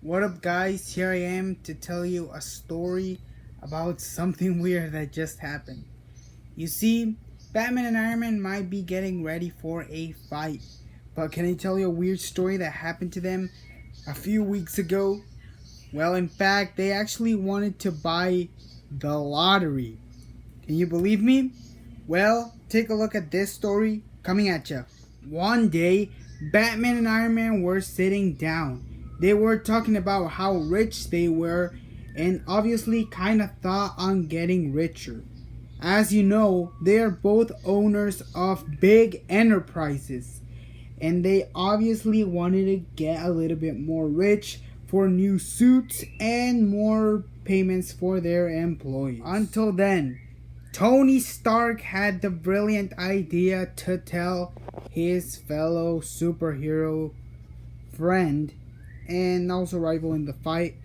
What up, guys? Here I am to tell you a story about something weird that just happened. You see, Batman and Iron Man might be getting ready for a fight, but can I tell you a weird story that happened to them a few weeks ago? Well, in fact, they actually wanted to buy the lottery. Can you believe me? Well, take a look at this story coming at you. One day, Batman and Iron Man were sitting down. They were talking about how rich they were and obviously kind of thought on getting richer. As you know, they are both owners of big enterprises and they obviously wanted to get a little bit more rich for new suits and more payments for their employees. Until then, Tony Stark had the brilliant idea to tell his fellow superhero friend and also rival in the fight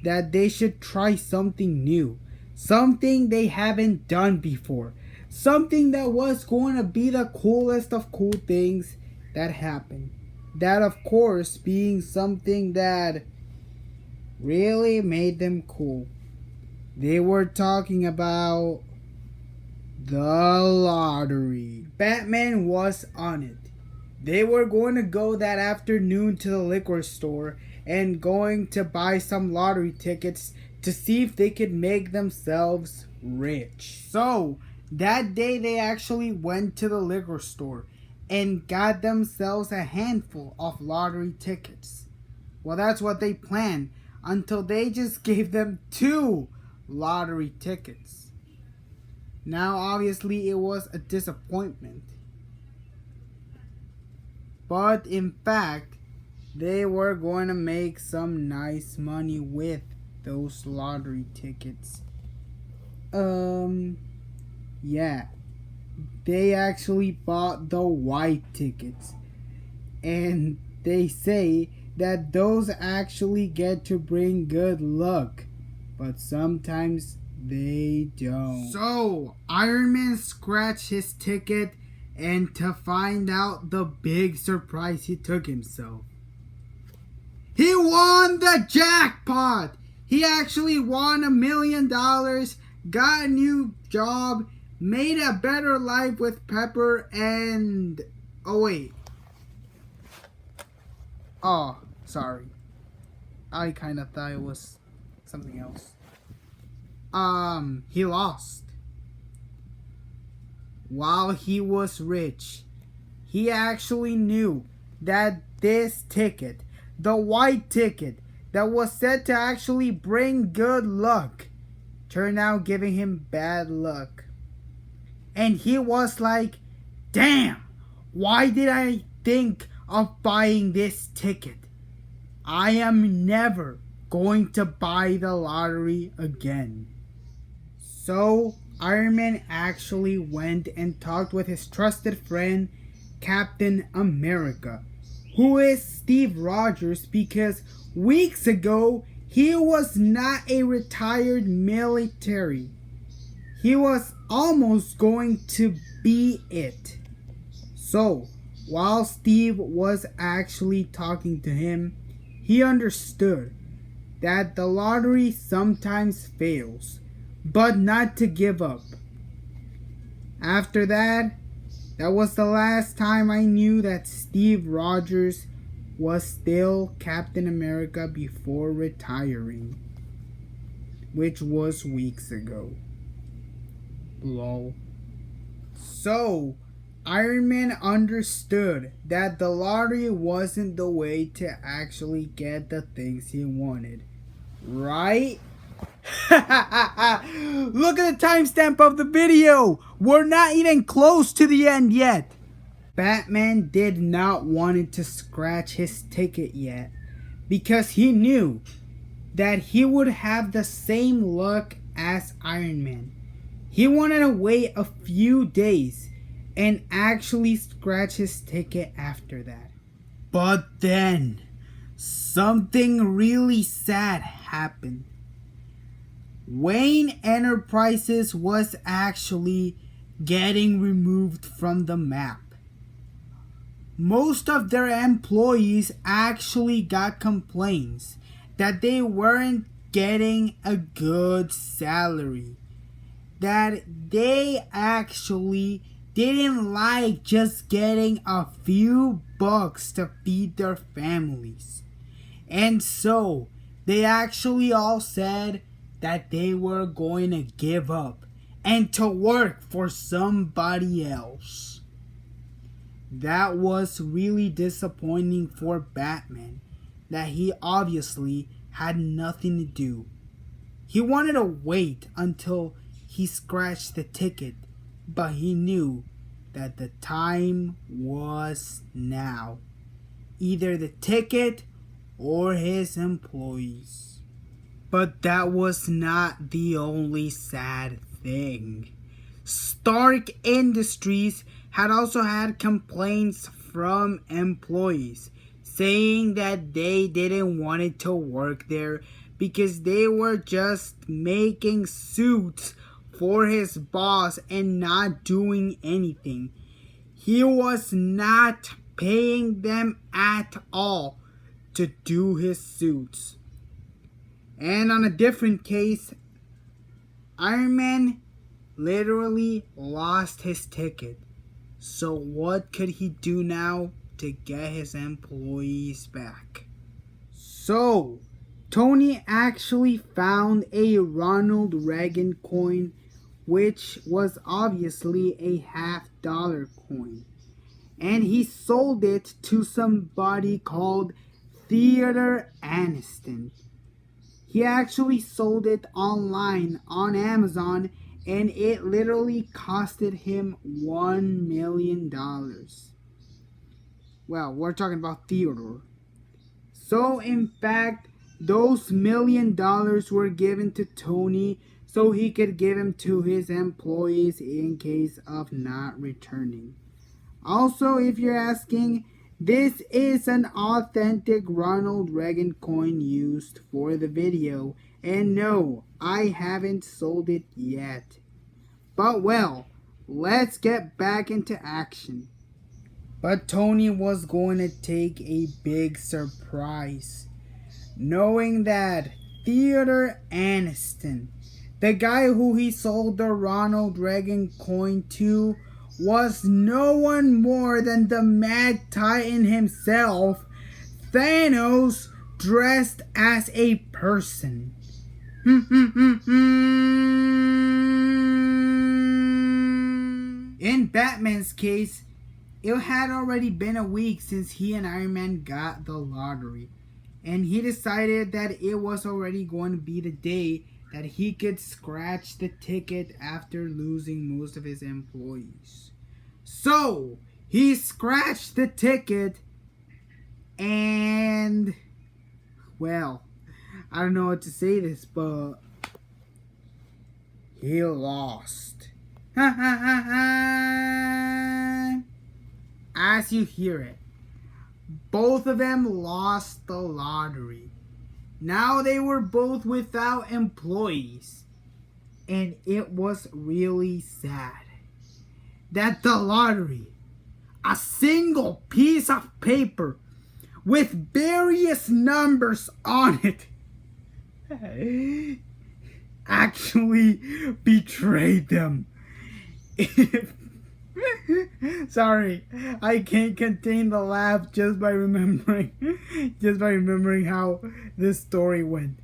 that they should try something new, something they haven't done before, something that was going to be the coolest of cool things that happened. That, of course, being something that really made them cool. They were talking about the lottery. Batman was on it. They were going to go that afternoon to the liquor store and going to buy some lottery tickets to see if they could make themselves rich. So, that day they actually went to the liquor store and got themselves a handful of lottery tickets. Well, that's what they planned until they just gave them 2 lottery tickets. Now, obviously, it was a disappointment. But in fact, they were going to make some nice money with those lottery tickets. Yeah. They actually bought the white tickets. And they say that those actually get to bring good luck. But sometimes they don't. So, Iron Man scratched his ticket and to find out the big surprise he took himself. He won the jackpot! He actually won $1 million, got a new job, made a better life with Pepper and... Oh wait. Oh, sorry. I kind of thought it was something else. He lost. While he was rich, he actually knew that this ticket, the white ticket that was said to actually bring good luck, turned out giving him bad luck. And he was like, damn, why did I think of buying this ticket? I am never going to buy the lottery again. So, Iron Man actually went and talked with his trusted friend, Captain America, who is Steve Rogers, because weeks ago, he was not a retired military. He was almost going to be it. So, while Steve was actually talking to him, he understood that the lottery sometimes fails, but not to give up. After that was the last time I knew that Steve Rogers was still Captain America before retiring, which was weeks ago. Lol. So, Iron Man understood that the lottery wasn't the way to actually get the things he wanted, right? Look at the timestamp of the video. We're not even close to the end yet. Batman did not want to scratch his ticket yet because he knew that he would have the same luck as Iron Man. He wanted to wait a few days and actually scratch his ticket after that. But then something really sad happened. Wayne Enterprises was actually getting removed from the map. Most of their employees actually got complaints that they weren't getting a good salary, that they actually didn't like just getting a few bucks to feed their families. And so they actually all said that they were going to give up and to work for somebody else. That was really disappointing for Batman, that he obviously had nothing to do. He wanted to wait until he scratched the ticket, but he knew that the time was now. Either the ticket or his employees. But that was not the only sad thing. Stark Industries had also had complaints from employees saying that they didn't want it to work there because they were just making suits for his boss and not doing anything. He was not paying them at all to do his suits. And on a different case, Iron Man literally lost his ticket. So what could he do now to get his employees back? So Tony actually found a Ronald Reagan coin, which was obviously a $50 coin. And he sold it to somebody called Theodore Aniston. He actually sold it online on Amazon, and it literally costed him $1 million. Well, we're talking about Theodore. So in fact, those $1 million were given to Tony so he could give them to his employees in case of not returning. Also, if you're asking, this is an authentic Ronald Reagan coin used for the video. And no, I haven't sold it yet. But well, let's get back into action. But Tony was going to take a big surprise, knowing that Theodore Aniston, the guy who he sold the Ronald Reagan coin to, was no one more than the Mad Titan himself, Thanos, dressed as a person. In Batman's case, it had already been a week since he and Iron Man got the lottery, and he decided that it was already going to be the day that he could scratch the ticket after losing most of his employees. So he scratched the ticket, and well, I don't know what to say this, but he lost. As you hear it, both of them lost the lottery. Now they were both without employees, and it was really sad that the lottery, a single piece of paper with various numbers on it, actually betrayed them. Sorry, I can't contain the laugh just by remembering how this story went.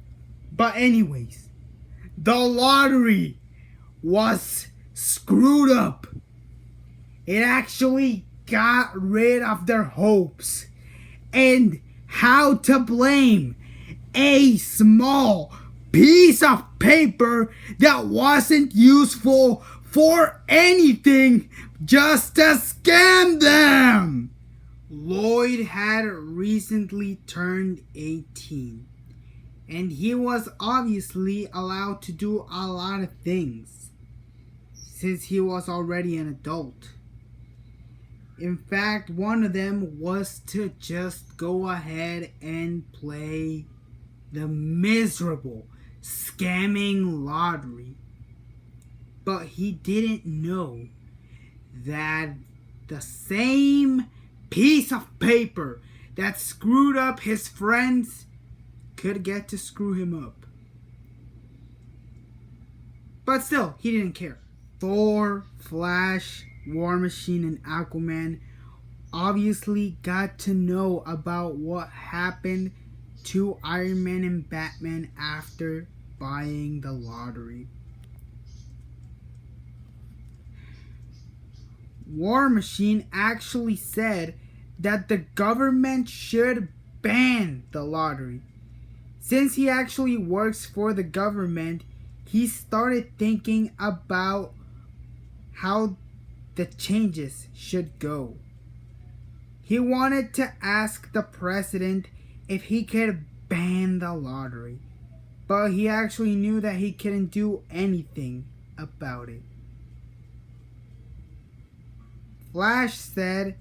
But anyways, the lottery was screwed up. It actually got rid of their hopes. And how to blame a small piece of paper that wasn't useful for anything just to scam them. Lloyd had recently turned 18, and he was obviously allowed to do a lot of things since he was already an adult. In fact, one of them was to just go ahead and play the miserable scamming lottery. But he didn't know that the same piece of paper that screwed up his friends could get to screw him up. But still, he didn't care. Thor, Flash, War Machine, and Aquaman obviously got to know about what happened to Iron Man and Batman after buying the lottery. War Machine actually said that the government should ban the lottery. Since he actually works for the government, he started thinking about how the changes should go. He wanted to ask the president if he could ban the lottery, but he actually knew that he couldn't do anything about it. Flash said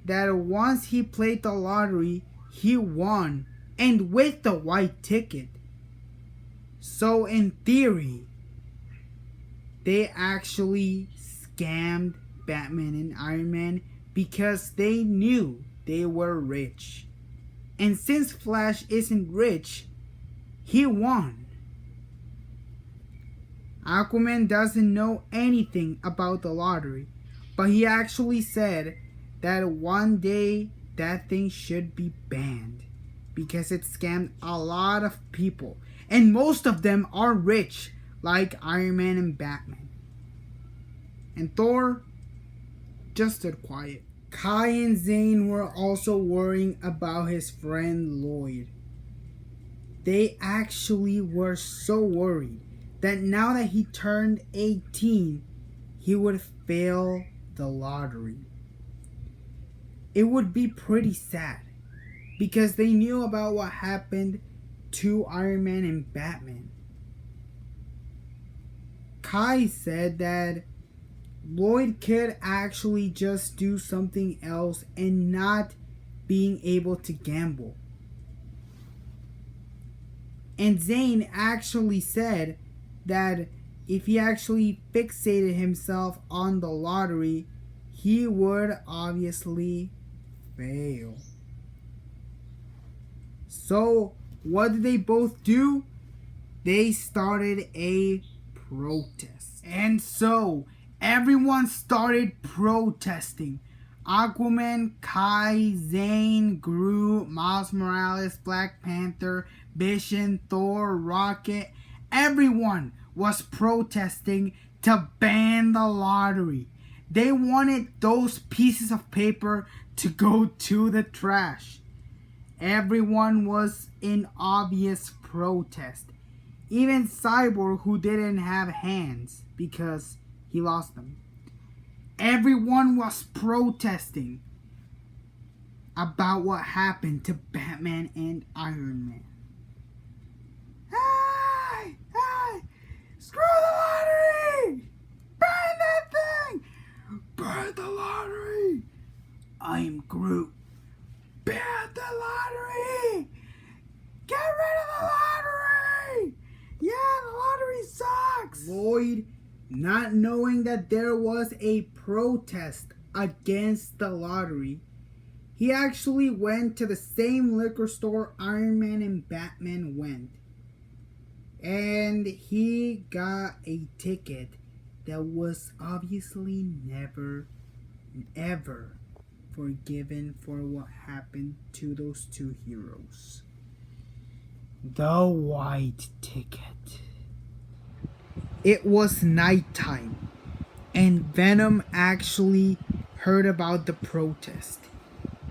that once he played the lottery, he won, and with the white ticket. So in theory, they actually scammed Batman and Iron Man because they knew they were rich. And since Flash isn't rich, he won. Aquaman doesn't know anything about the lottery, but he actually said that one day that thing should be banned because it scammed a lot of people, and most of them are rich, like Iron Man and Batman. And Thor just stood quiet. Kai and Zane were also worrying about his friend Lloyd. They actually were so worried that now that he turned 18, he would fail the lottery. It would be pretty sad because they knew about what happened to Iron Man and Batman. Kai said that Lloyd could actually just do something else and not being able to gamble. And Zane actually said that if he actually fixated himself on the lottery, he would obviously fail. So, what did they both do? They started a protest. And so, everyone started protesting. Aquaman, Kai, Zane, Groot, Miles Morales, Black Panther, Vision, Thor, Rocket. Everyone was protesting to ban the lottery. They wanted those pieces of paper to go to the trash. Everyone was in obvious protest. Even Cyborg, who didn't have hands because he lost them. Everyone was protesting about what happened to Batman and Iron Man. Hey! Hey! Screw the lottery! Burn that thing! Burn the lottery! I am Groot. Ban the lottery! Get rid of the lottery! Yeah, the lottery sucks! Lloyd, not knowing that there was a protest against the lottery, he actually went to the same liquor store Iron Man and Batman went. And he got a ticket that was obviously never, ever forgiven for what happened to those two heroes. The white ticket. It was nighttime, and Venom actually heard about the protest.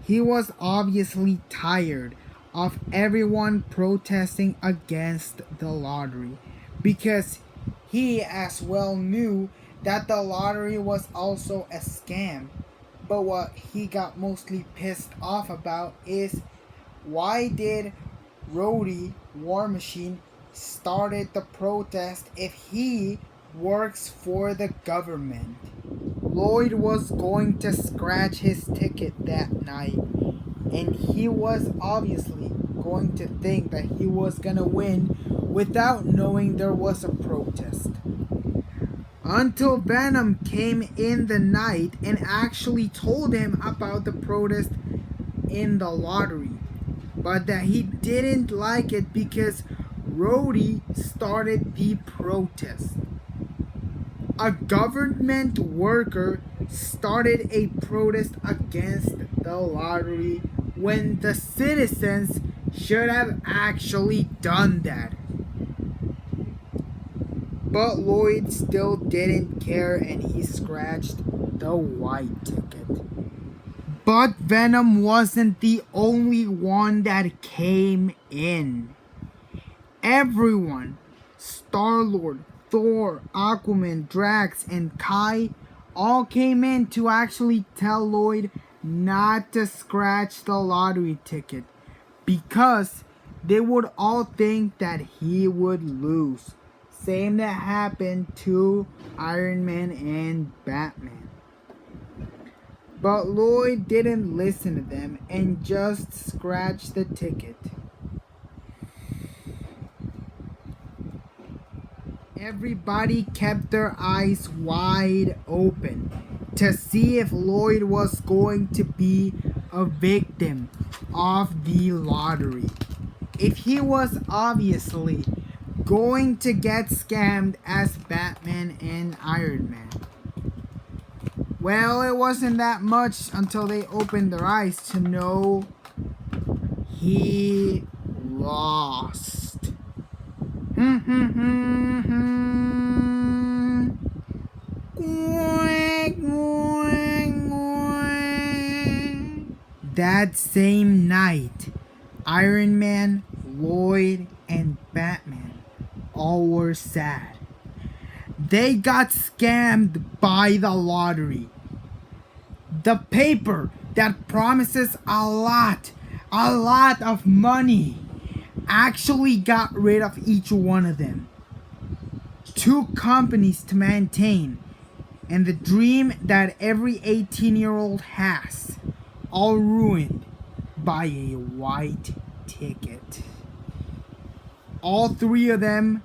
He was obviously tired of everyone protesting against the lottery because he as well knew that the lottery was also a scam. But what he got mostly pissed off about is why did Rhodey, War Machine, started the protest if he works for the government? Lloyd was going to scratch his ticket that night, and he was obviously going to think that he was gonna win without knowing there was a protest. Until Venom came in the night and actually told him about the protest in the lottery. but that he didn't like it because Rhodey started the protest. A government worker started a protest against the lottery when the citizens should have actually done that. But Lloyd still didn't care and he scratched the white ticket. But Venom wasn't the only one that came in. Everyone, Star-Lord, Thor, Aquaman, Drax, and Kai all came in to actually tell Lloyd not to scratch the lottery ticket because they would all think that he would lose. Same that happened to Iron Man and Batman. But Lloyd didn't listen to them and just scratched the ticket. Everybody kept their eyes wide open to see if Lloyd was going to be a victim of the lottery. If he was obviously going to get scammed as Batman and Iron Man. Well, it wasn't that much until they opened their eyes to know he lost. That same night, Iron Man, Lloyd, and Batman all were sad. They got scammed by the lottery. The paper that promises a lot of money actually got rid of each one of them. 2 companies to maintain, and the dream that every 18-year-old has, all ruined by a white ticket. All 3 of them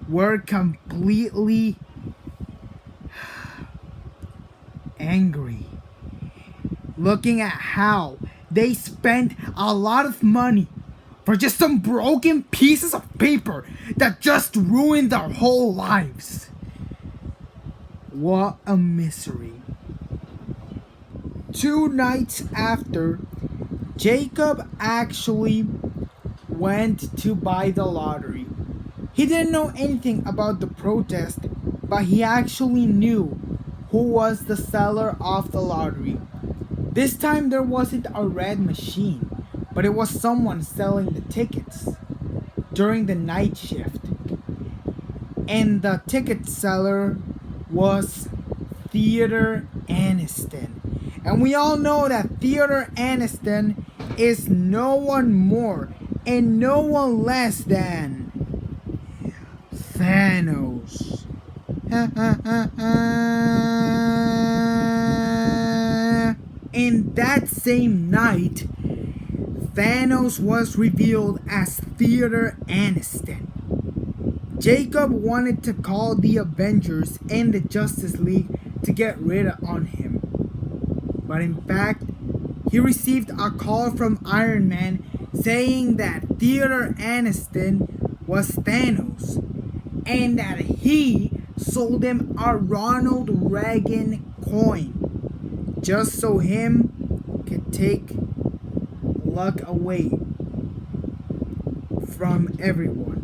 were completely angry, looking at how they spent a lot of money for just some broken pieces of paper that just ruined their whole lives. What a misery. 2 nights after, Jacob actually went to buy the lottery. He didn't know anything about the protest, but he actually knew who was the seller of the lottery. This time there wasn't a red machine, but it was someone selling the tickets during the night shift. And the ticket seller was Theodore Aniston. And we all know that Theodore Aniston is no one more and no one less than Thanos. In that same night, Thanos was revealed as Theodore Aniston. Jacob wanted to call the Avengers and the Justice League to get rid on him. But in fact, he received a call from Iron Man saying that Theodore Aniston was Thanos and that he sold him a Ronald Reagan coin just so him could take luck away from everyone.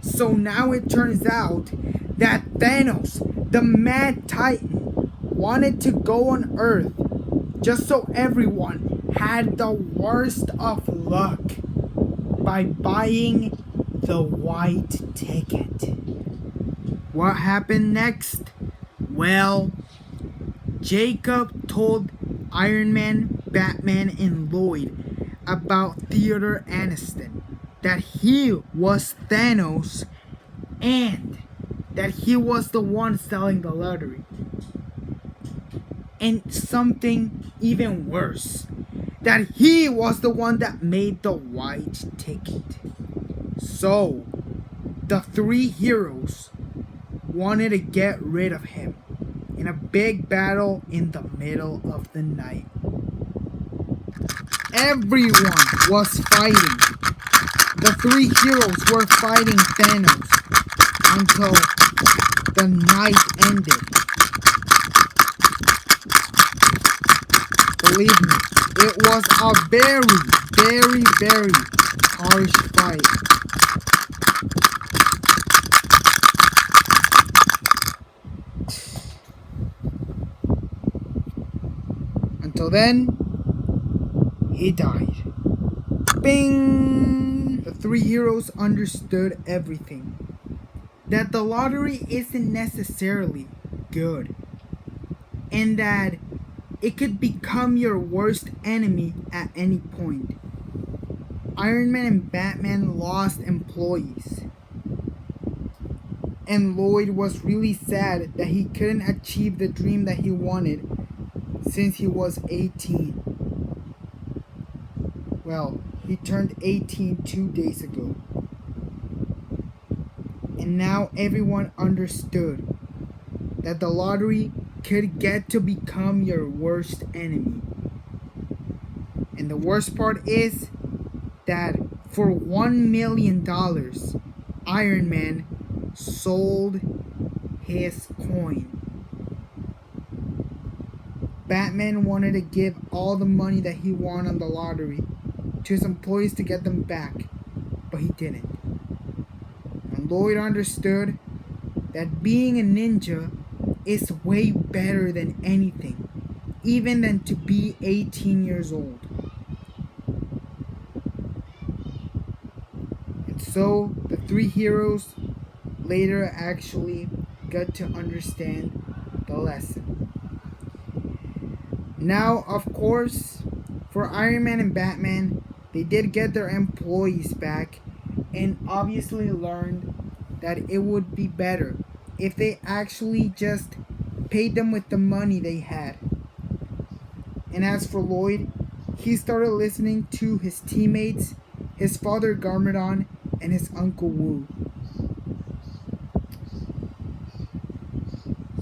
So now it turns out that Thanos, the Mad Titan, wanted to go on Earth just so everyone had the worst of luck by buying the white ticket. What happened next? Well, Jacob told Iron Man, Batman, and Lloyd about Theodore Aniston, that he was Thanos and that he was the one selling the lottery. And something even worse, that he was the one that made the white ticket. So, the 3 heroes wanted to get rid of him in a big battle in the middle of the night. everyone was fighting. The three heroes were fighting Thanos until the night ended. Believe me, it was a very, very, very harsh fight. Until then, he died. Bing! The three heroes understood everything. That the lottery isn't necessarily good. And that it could become your worst enemy at any point. Iron Man and Batman lost employees. And Lloyd was really sad that he couldn't achieve the dream that he wanted since he was 18. Well, he turned 18 2 days ago. And now everyone understood that the lottery could get to become your worst enemy. And the worst part is that for $1 million, Iron Man sold his coin. Batman wanted to give all the money that he won on the lottery to his employees to get them back, but he didn't. And Lloyd understood that being a ninja is way better than anything, even than to be 18 years old. And so the three heroes later actually got to understand the lesson. Now, of course, for Iron Man and Batman, they did get their employees back and obviously learned that it would be better if they actually just paid them with the money they had. And as for Lloyd, he started listening to his teammates, his father Garmadon, and his Uncle Wu.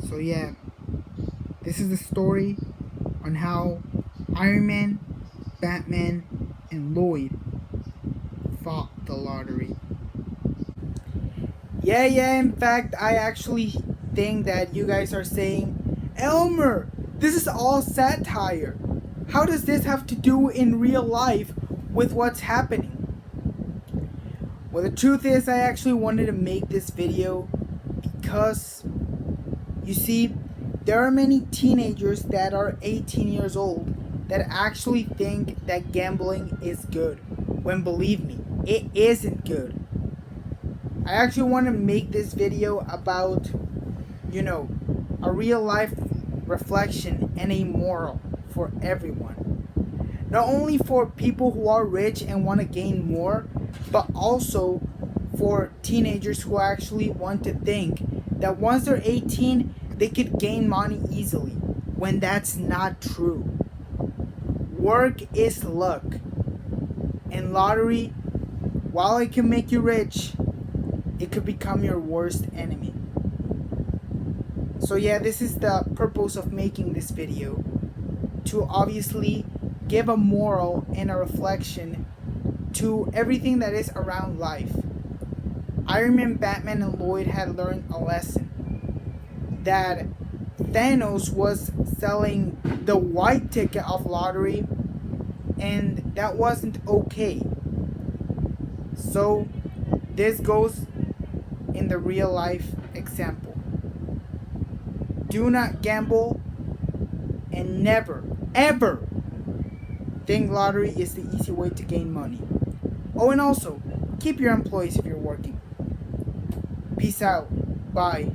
So yeah, this is the story on how Iron Man, Batman, and Lloyd fought the lottery. Yeah, in fact, I actually think that you guys are saying, Elmer, this is all satire. How does this have to do in real life with what's happening? Well, the truth is, I actually wanted to make this video because, you see, there are many teenagers that are 18 years old that actually think that gambling is good, when believe me, it isn't good. I actually want to make this video about, a real life reflection and a moral for everyone. Not only for people who are rich and want to gain more, but also for teenagers who actually want to think that once they're 18, they could gain money easily, when that's not true. Work is luck. And lottery, while it can make you rich, it could become your worst enemy. So yeah, this is the purpose of making this video. To obviously give a moral and a reflection to everything that is around life. Iron Man, Batman, and Lloyd had learned a lesson. That Thanos was selling the white ticket of lottery, and that wasn't okay. So this goes in the real life example. Do not gamble, and never, ever think lottery is the easy way to gain money. Oh, and also, keep your employees if you're working. Peace out. Bye.